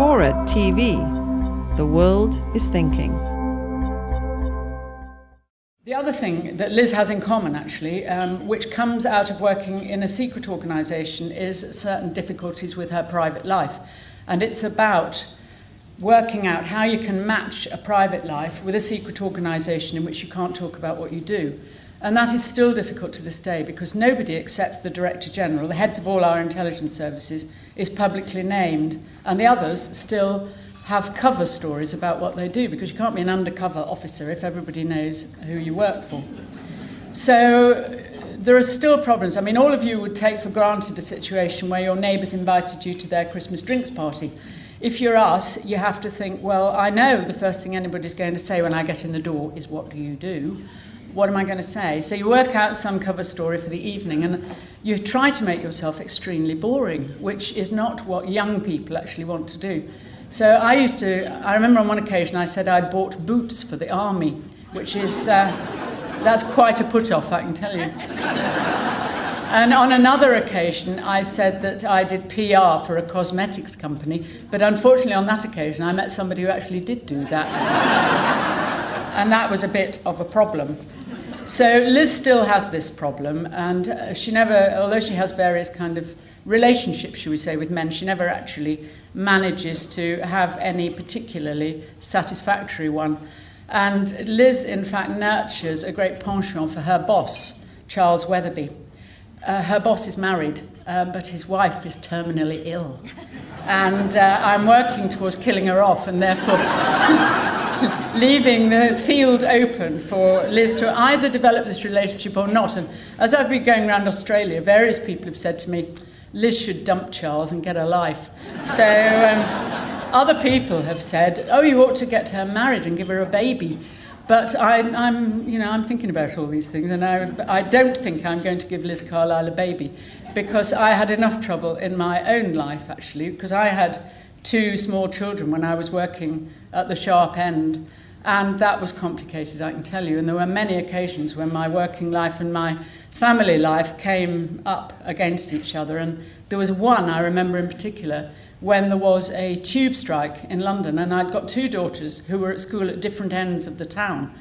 Fora TV. The world is thinking. The other thing that Liz has in common, actually, which comes out of working in a secret organisation, is certain difficulties with her private life. And it's about working out how you can match a private life with a secret organisation in which you can't talk about what you do. And that is still difficult to this day, because nobody except the Director General, the heads of all our intelligence services, is publicly named, and the others still have cover stories about what they do, because you can't be an undercover officer if everybody knows who you work for. So there are still problems. I mean, all of you would take for granted a situation where your neighbours invited you to their Christmas drinks party. If you're us, you have to think, well, I know the first thing anybody's going to say when I get in the door is, what do you do? What am I going to say? So you work out some cover story for the evening, and you try to make yourself extremely boring, which is not what young people actually want to do. So I remember on one occasion I said I bought boots for the army, which is, that's quite a put-off, I can tell you. And on another occasion I said that I did PR for a cosmetics company, but unfortunately on that occasion I met somebody who actually did do that. And that was a bit of a problem. So Liz still has this problem, and she never, although she has various kind of relationships, shall we say, with men, she never actually manages to have any particularly satisfactory one. And Liz, in fact, nurtures a great penchant for her boss, Charles Weatherby. Her boss is married, but his wife is terminally ill. And I'm working towards killing her off, and therefore leaving the field open for Liz to either develop this relationship or not. And as I've been going around Australia, various people have said to me, Liz should dump Charles and get a life. So other people have said, oh, you ought to get her married and give her a baby. But I'm thinking about all these things, and I don't think I'm going to give Liz Carlisle a baby, because I had enough trouble in my own life, actually, because I had 2 small children when I was working at the sharp end, and that was complicated, I can tell you. And there were many occasions when my working life and my family life came up against each other. And there was one I remember in particular when there was a tube strike in London, and I'd got 2 daughters who were at school at different ends of the town.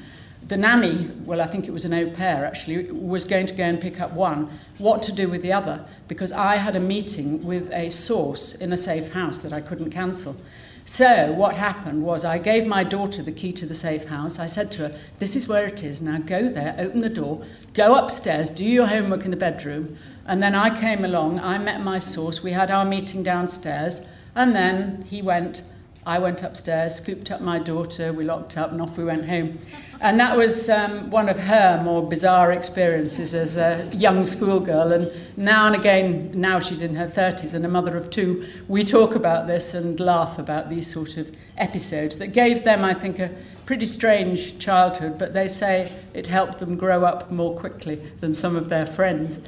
The nanny, well, I think it was an au pair actually, was going to go and pick up one, what to do with the other, because I had a meeting with a source in a safe house that I couldn't cancel. So what happened was I gave my daughter the key to the safe house. I said to her, this is where it is, now go there, open the door, go upstairs, do your homework in the bedroom. And then I came along, I met my source, we had our meeting downstairs, and then he went, I went upstairs, scooped up my daughter, we locked up, and off we went home. And that was one of her more bizarre experiences as a young schoolgirl. And now and again, now she's in her 30s and a mother of 2, we talk about this and laugh about these sort of episodes that gave them, I think, a pretty strange childhood, but they say it helped them grow up more quickly than some of their friends.